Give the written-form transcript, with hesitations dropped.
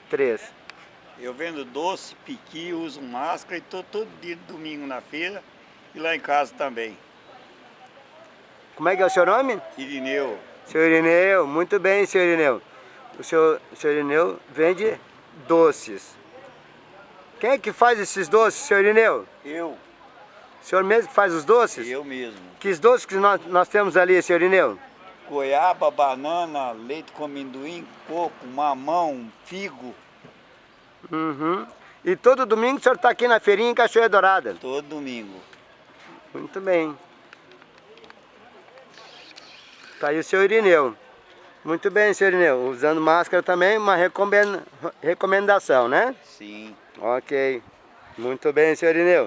3. Eu vendo doce, piqui, uso máscara e tô todo dia de domingo na feira e lá em casa também. Como é que é o seu nome? Irineu. Seu Irineu, muito bem, seu Irineu. O seu Irineu vende doces. Quem é que faz esses doces, seu Irineu? Eu. O senhor mesmo que faz os doces? Eu mesmo. Que doces que nós temos ali, seu Irineu? Goiaba, banana, leite com amendoim, coco, mamão, figo. Uhum. E todo domingo o senhor está aqui na feirinha em Cachoeira Dourada? Todo domingo. Muito bem. Tá aí o seu Irineu. Muito bem, seu Irineu. Usando máscara também, uma recomendação, né? Sim. Ok. Muito bem, seu Irineu.